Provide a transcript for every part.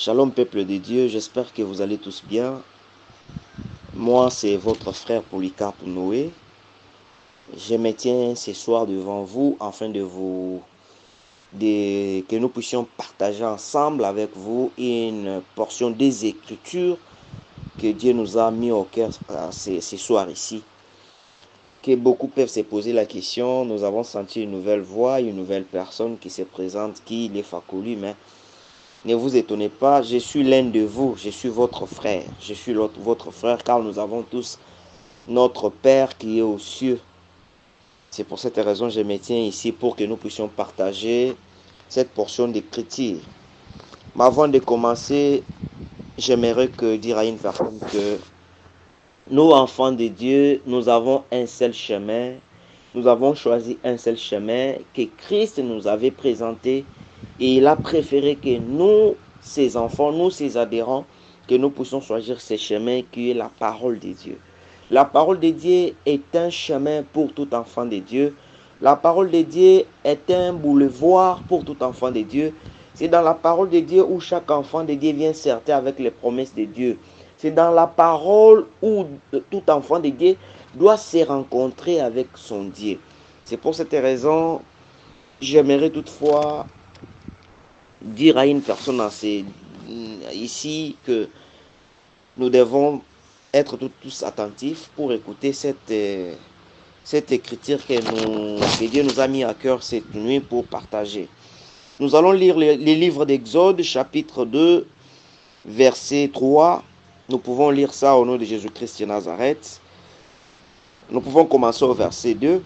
Shalom peuple de Dieu, j'espère que vous allez tous bien. Moi, c'est votre frère Polycarpe Noé. Je me tiens ce soir devant vous afin que nous puissions partager ensemble avec vous une portion des Écritures que Dieu nous a mis au cœur ce soir ici. Que beaucoup peuvent se poser la question, nous avons senti une nouvelle voix, une nouvelle personne qui se présente, qui est Fakoli, mais ne vous étonnez pas, je suis l'un de vous, je suis votre frère. Je suis votre frère car nous avons tous notre Père qui est aux cieux. C'est pour cette raison que je me tiens ici pour que nous puissions partager cette portion d'écriture. Mais avant de commencer, j'aimerais dire à une personne que nous, enfants de Dieu, nous avons un seul chemin. Nous avons choisi un seul chemin que Christ nous avait présenté et il a préféré que nous, ses enfants, nous, ses adhérents, que nous puissions choisir ce chemin qui est la parole de Dieu. La parole de Dieu est un chemin pour tout enfant de Dieu. La parole de Dieu est un boulevard pour tout enfant de Dieu. C'est dans la parole de Dieu où chaque enfant de Dieu vient certer avec les promesses de Dieu. C'est dans la parole où tout enfant de Dieu doit se rencontrer avec son Dieu. C'est pour cette raison, j'aimerais toutefois dire à une personne ici que nous devons être tous attentifs pour écouter cette écriture que Dieu nous a mis à cœur cette nuit pour partager. Nous allons lire les livres d'Exode, chapitre 2, verset 3. Nous pouvons lire ça au nom de Jésus-Christ de Nazareth. Nous pouvons commencer au verset 2.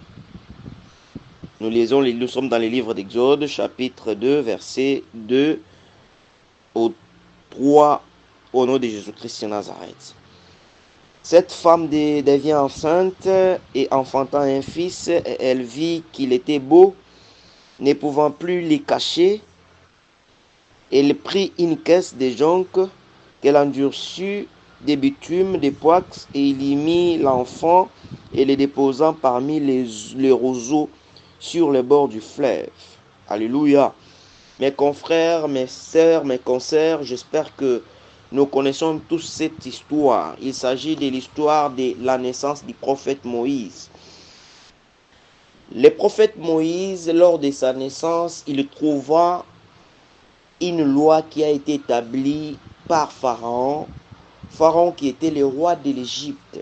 Nous sommes dans les livres d'Exode, chapitre 2, verset 2 au 3, au nom de Jésus-Christ de Nazareth. Cette femme devient enceinte et enfantant un fils, elle vit qu'il était beau, ne pouvant plus les cacher. Elle prit une caisse de jonc qu'elle endurcit des bitumes, des poix, et il y mit l'enfant et le déposant parmi les roseaux sur le bord du fleuve. Alléluia. Mes confrères, mes sœurs, mes consoeurs, j'espère que nous connaissons tous cette histoire. Il s'agit de l'histoire de la naissance du prophète Moïse. Le prophète Moïse, lors de sa naissance, il trouva une loi qui a été établie par Pharaon. Pharaon qui était le roi de l'Égypte.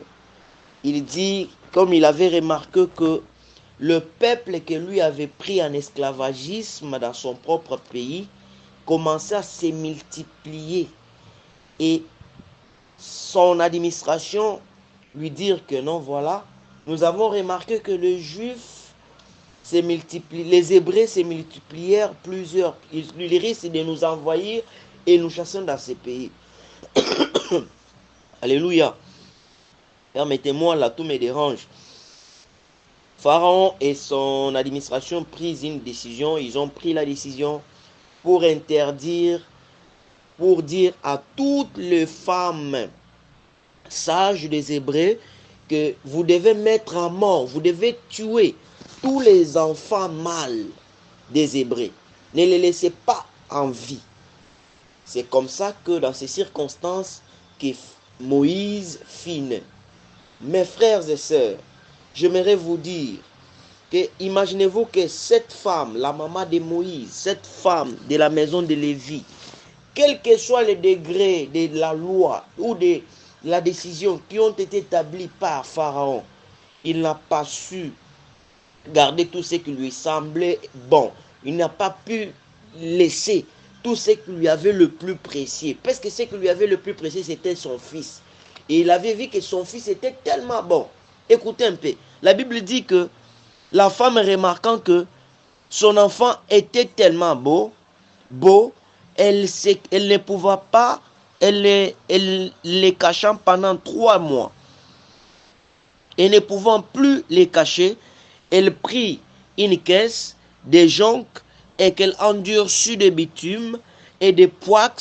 Il dit, comme il avait remarqué que le peuple que lui avait pris en esclavagisme dans son propre pays commençait à se multiplier. Et son administration lui dire que non, voilà, nous avons remarqué que les Juifs se multiplient, les Hébreux se multiplièrent plusieurs. Ils risquent de nous envahir et nous chasser dans ces pays. Alléluia. Permettez-moi, là, tout me dérange. Pharaon et son administration prirent une décision. Ils ont pris la décision pour interdire, pour dire à toutes les femmes sages des Hébreux que vous devez mettre à mort, vous devez tuer tous les enfants mâles des Hébreux. Ne les laissez pas en vie. C'est comme ça que dans ces circonstances que Moïse fit. Mes frères et sœurs, j'aimerais vous dire que imaginez-vous que cette femme, la maman de Moïse, cette femme de la maison de Lévi, quel que soit le degré de la loi ou de la décision qui ont été établies par Pharaon, il n'a pas su garder tout ce qui lui semblait bon. Il n'a pas pu laisser tout ce qui lui avait le plus précieux. Parce que ce qui lui avait le plus précieux, c'était son fils. Et il avait vu que son fils était tellement bon. Écoutez un peu. La Bible dit que la femme, remarquant que son enfant était tellement beau, elle ne pouvait pas, elle les cachant pendant 3 mois. Et ne pouvant plus les cacher, elle prit une caisse, des joncs, et qu'elle endurcit de bitume et de poix,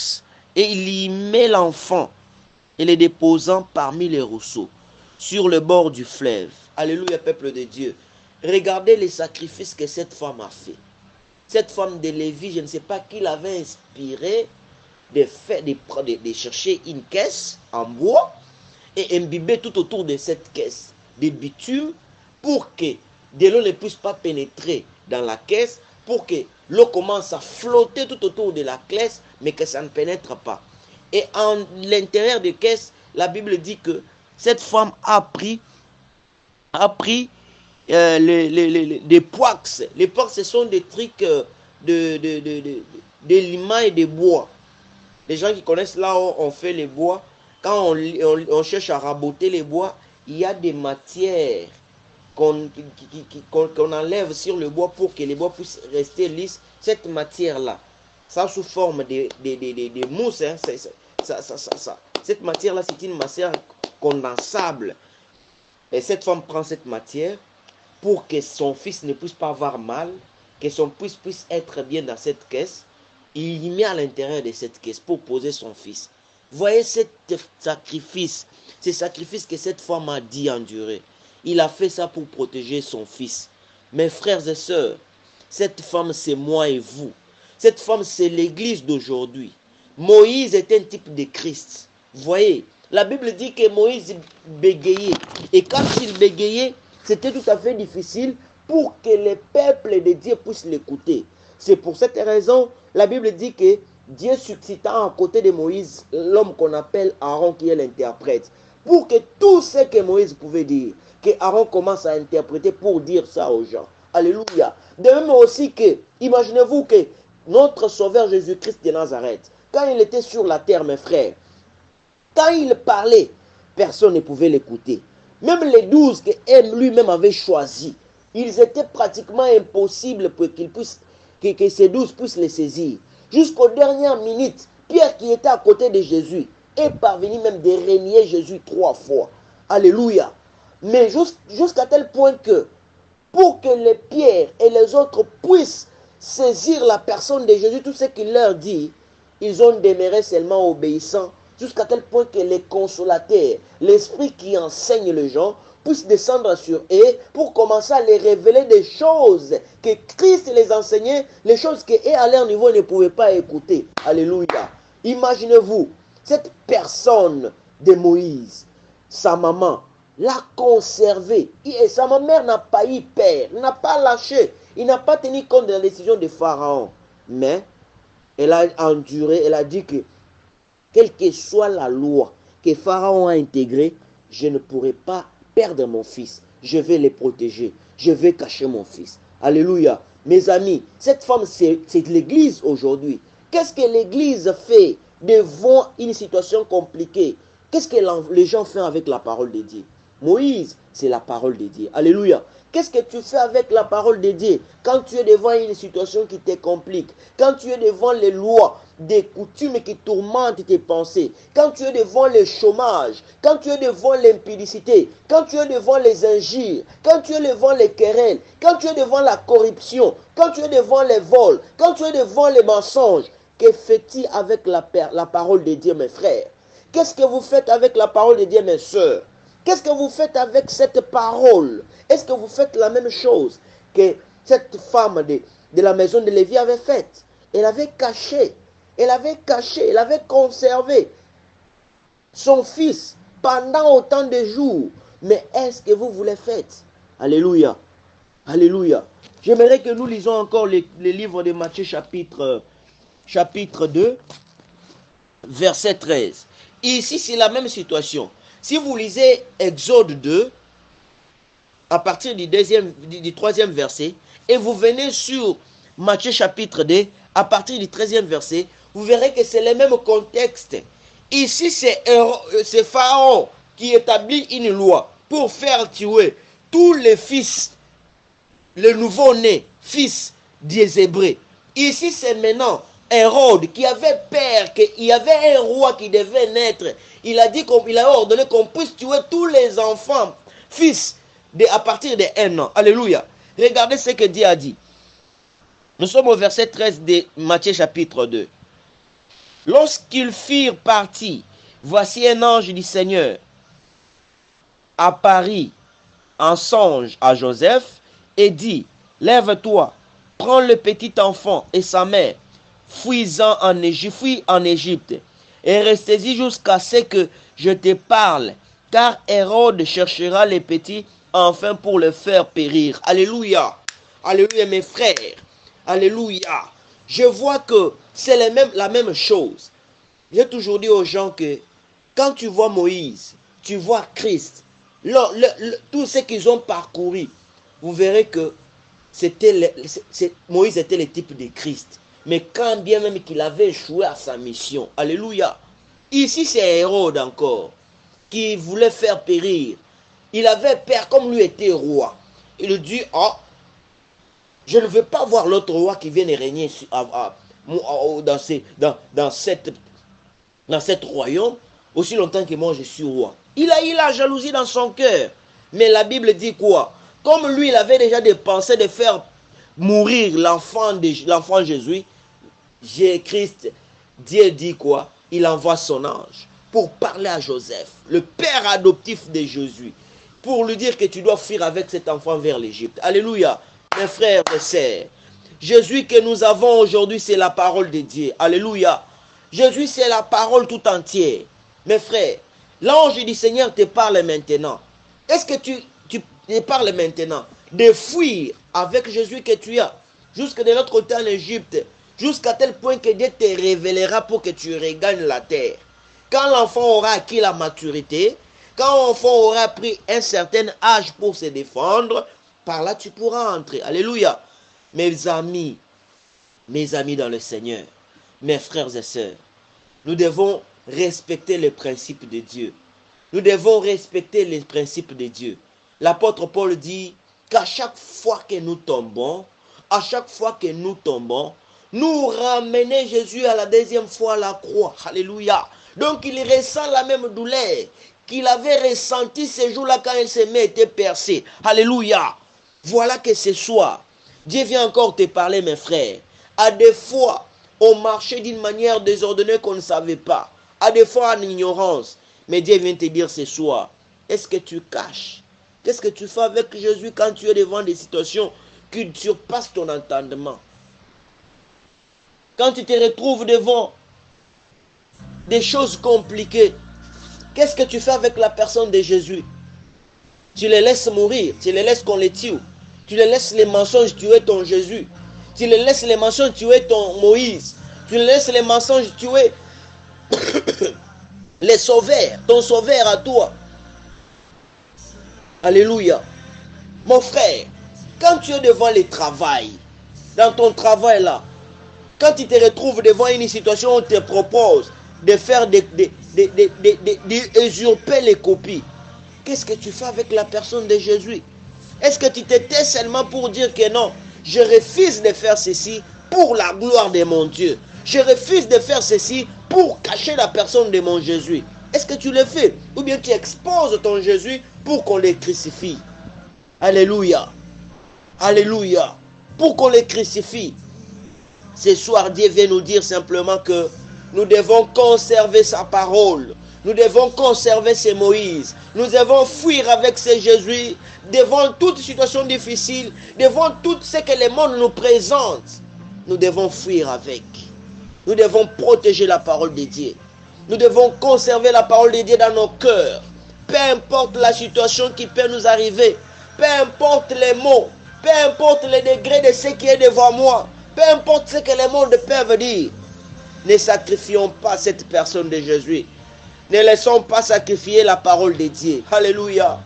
et il y met l'enfant, et le déposant parmi les roseaux, sur le bord du fleuve. Alléluia, peuple de Dieu. Regardez les sacrifices que cette femme a fait. Cette femme de Lévi, je ne sais pas qui l'avait inspirée, de chercher une caisse en bois et imbiber tout autour de cette caisse de bitume pour que de l'eau ne puisse pas pénétrer dans la caisse, pour que l'eau commence à flotter tout autour de la caisse, mais que ça ne pénètre pas. Et en l'intérieur de la caisse, la Bible dit que cette femme a pris des poix. Les poix, ce sont des trucs de limaces et de bois. Les gens qui connaissent là où on fait les bois, quand on cherche à raboter les bois, il y a des matières qu'on enlève sur le bois pour que les bois puissent rester lisses. Cette matière-là, ça sous forme de mousse. Hein, cette matière-là, c'est une matière condensable. Et cette femme prend cette matière pour que son fils ne puisse pas avoir mal, que son fils puisse être bien dans cette caisse. Il y met à l'intérieur de cette caisse pour poser son fils. Voyez ce sacrifice que cette femme a dit endurer. Il a fait ça pour protéger son fils. Mes frères et sœurs, cette femme c'est moi et vous. Cette femme c'est l'église d'aujourd'hui. Moïse est un type de Christ. Voyez, la Bible dit que Moïse bégayait. Et quand il bégayait, c'était tout à fait difficile pour que les peuples de Dieu puissent l'écouter. C'est pour cette raison, la Bible dit que Dieu suscita à côté de Moïse l'homme qu'on appelle Aaron, qui est l'interprète. Pour que tout ce que Moïse pouvait dire, que Aaron commence à interpréter pour dire ça aux gens. Alléluia. De même aussi que, imaginez-vous que notre Sauveur Jésus-Christ de Nazareth, quand il était sur la terre, mes frères, quand il parlait, personne ne pouvait l'écouter. Même les 12 que lui-même avait choisis, ils étaient pratiquement impossibles pour que ces 12 puissent les saisir. Jusqu'aux dernières minutes, Pierre qui était à côté de Jésus est parvenu même de renier Jésus 3 fois. Alléluia. Mais jusqu'à tel point que pour que les Pierre et les autres puissent saisir la personne de Jésus, tout ce qu'il leur dit, ils ont demeuré seulement obéissants, jusqu'à tel point que les consolateurs, l'esprit qui enseigne les gens, puissent descendre sur eux pour commencer à les révéler des choses que Christ les enseignait, les choses qu'eux à leur niveau ne pouvaient pas écouter. Alléluia. Imaginez-vous, cette personne de Moïse, sa maman, l'a conservé. Et sa mère n'a pas eu peur, n'a pas lâché. Il n'a pas tenu compte de la décision de Pharaon. Mais elle a enduré, elle a dit que quelle que soit la loi que Pharaon a intégrée, je ne pourrai pas perdre mon fils. Je vais les protéger. Je vais cacher mon fils. Alléluia. Mes amis, cette femme, c'est l'église aujourd'hui. Qu'est-ce que l'église fait devant une situation compliquée? Qu'est-ce que les gens font avec la parole de Dieu? Moïse, c'est la parole de Dieu. Alléluia. Qu'est-ce que tu fais avec la parole de Dieu quand tu es devant une situation qui te complique, quand tu es devant les lois, des coutumes qui tourmentent tes pensées, quand tu es devant le chômage, quand tu es devant l'impudicité, quand tu es devant les injures, quand tu es devant les querelles, quand tu es devant la corruption, quand tu es devant les vols, quand tu es devant les mensonges? Que fais-tu avec la parole de Dieu, mes frères? Qu'est-ce que vous faites avec la parole de Dieu, mes sœurs? Qu'est-ce que vous faites avec cette parole? Est-ce que vous faites la même chose que cette femme de la maison de Lévi avait faite? Elle avait caché, elle avait conservé son fils pendant autant de jours. Mais est-ce que vous le faites? Alléluia. Alléluia. J'aimerais que nous lisons encore les livres de Matthieu chapitre 2, verset 13. Ici, c'est la même situation. Si vous lisez Exode 2, à partir du 3e verset, et vous venez sur Matthieu chapitre 2, à partir du 13e verset, vous verrez que c'est le même contexte. Ici, c'est Pharaon qui établit une loi pour faire tuer tous les fils, les nouveau-nés, fils des Hébreux. Ici, c'est maintenant Hérode qui avait peur qu'il y avait un roi qui devait naître. Il a ordonné qu'on puisse tuer tous les enfants, fils, à partir de 1 an. Alléluia. Regardez ce que Dieu a dit. Nous sommes au verset 13 de Matthieu chapitre 2. Lorsqu'ils firent partie, voici un ange du Seigneur apparut en songe à Joseph et dit: lève-toi, prends le petit enfant et sa mère, fuis-en en Égypte, fuis en Égypte, et restez-y jusqu'à ce que je te parle, car Hérode cherchera les petits enfin pour les faire périr. Alléluia. Alléluia, mes frères. Alléluia. Je vois que c'est la même chose. J'ai toujours dit aux gens que quand tu vois Moïse, tu vois Christ, tout ce qu'ils ont parcouru, vous verrez que Moïse était le type de Christ. Mais quand bien même qu'il avait échoué à sa mission, alléluia. Ici c'est Hérode encore, qui voulait faire périr. Il avait peur, comme lui était roi. Il dit, oh, je ne veux pas voir l'autre roi qui vienne régner dans cet royaume aussi longtemps que moi je suis roi. Il a eu la jalousie dans son cœur. Mais la Bible dit quoi? Comme lui, il avait déjà des pensées de faire mourir l'enfant Jésus, Christ, Dieu dit quoi? Il envoie son ange pour parler à Joseph, le père adoptif de Jésus, pour lui dire que tu dois fuir avec cet enfant vers l'Égypte. Alléluia, mes frères et sœurs. Jésus que nous avons aujourd'hui, c'est la parole de Dieu. Alléluia. Jésus, c'est la parole tout entière. Mes frères, l'ange du Seigneur te parle maintenant. Est-ce que tu te parles maintenant de fuir avec Jésus que tu as jusque de l'autre côté en Égypte, jusqu'à tel point que Dieu te révélera pour que tu regagnes la terre. Quand l'enfant aura acquis la maturité, quand l'enfant aura pris un certain âge pour se défendre, par là tu pourras entrer. Alléluia. Mes amis dans le Seigneur, mes frères et sœurs, nous devons respecter les principes de Dieu. Nous devons respecter les principes de Dieu. L'apôtre Paul dit qu'à chaque fois que nous tombons, nous ramenons Jésus à la deuxième fois à la croix. Alléluia. Donc il ressent la même douleur qu'il avait ressenti ce jour-là quand il s'est été percé. Alléluia. Voilà que ce soir, Dieu vient encore te parler, mes frères. À des fois, on marchait d'une manière désordonnée qu'on ne savait pas. À des fois, en ignorance. Mais Dieu vient te dire ce soir, est-ce que tu caches? Qu'est-ce que tu fais avec Jésus quand tu es devant des situations qui surpassent ton entendement? Quand tu te retrouves devant des choses compliquées, qu'est-ce que tu fais avec la personne de Jésus? Tu les laisses mourir, tu les laisses qu'on les tue. Tu les laisses les mensonges tuer ton Jésus. Tu les laisses les mensonges tuer ton Moïse. Tu les laisses les mensonges tuer les sauveurs, ton sauveur à toi. Alléluia. Mon frère, quand tu es devant le travail, dans ton travail là, quand tu te retrouves devant une situation où on te propose de faire usurper les copies, qu'est-ce que tu fais avec la personne de Jésus? Est-ce que tu t'étais seulement pour dire que non, je refuse de faire ceci pour la gloire de mon Dieu. Je refuse de faire ceci pour cacher la personne de mon Jésus. Est-ce que tu le fais? Ou bien tu exposes ton Jésus pour qu'on le crucifie? Alléluia. Alléluia. Pour qu'on le crucifie. Ce soir, Dieu vient nous dire simplement que nous devons conserver sa parole. Nous devons conserver ces Moïse. Nous devons fuir avec ces Jésus devant toute situation difficile, devant tout ce que le monde nous présente. Nous devons fuir avec. Nous devons protéger la parole de Dieu. Nous devons conserver la parole de Dieu dans nos cœurs. Peu importe la situation qui peut nous arriver, peu importe les mots, peu importe le degré de ce qui est devant moi, peu importe ce que le monde peut dire, ne sacrifions pas cette personne de Jésus. Ne laissons pas sacrifier la parole de Dieu. Alléluia.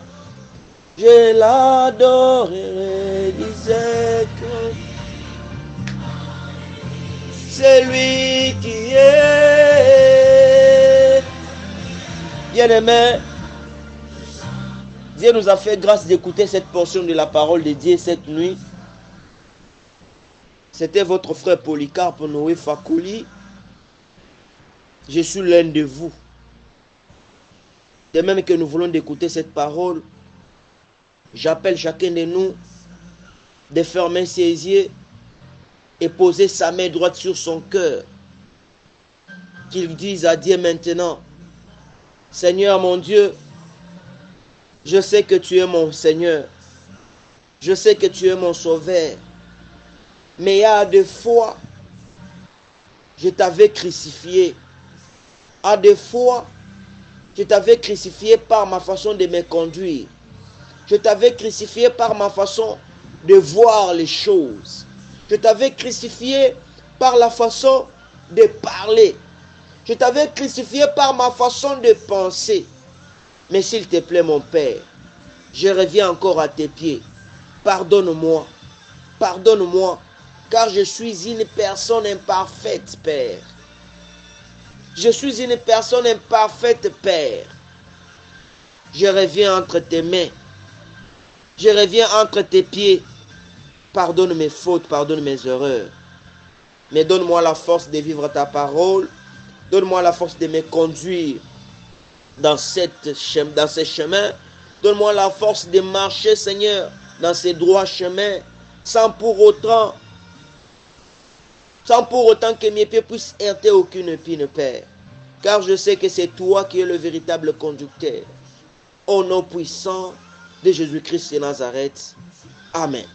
Je l'adorerai, disait que c'est lui qui est. Bien-aimé, Dieu nous a fait grâce d'écouter cette portion de la parole de Dieu cette nuit. C'était votre frère Polycarpe Noé Fakouli. Je suis l'un de vous. De même que nous voulons d'écouter cette parole, j'appelle chacun de nous de fermer ses yeux et poser sa main droite sur son cœur. Qu'il dise à Dieu maintenant, Seigneur mon Dieu, je sais que tu es mon Seigneur. Je sais que tu es mon Sauveur. Mais il y a des fois je t'avais crucifié. À des fois, je t'avais crucifié par ma façon de me conduire. Je t'avais crucifié par ma façon de voir les choses. Je t'avais crucifié par la façon de parler. Je t'avais crucifié par ma façon de penser. Mais s'il te plaît, mon Père, je reviens encore à tes pieds. Pardonne-moi. Pardonne-moi. Car je suis une personne imparfaite, Père. Je suis une personne imparfaite, Père. Je reviens entre tes mains. Je reviens entre tes pieds. Pardonne mes fautes, pardonne mes erreurs. Mais donne-moi la force de vivre ta parole. Donne-moi la force de me conduire dans ce chemin. Donne-moi la force de marcher, Seigneur, dans ces droits chemins, sans pour autant que mes pieds puissent heurter aucune épine, Père. Car je sais que c'est toi qui es le véritable conducteur. Au nom puissant de Jésus-Christ de Nazareth. Amen.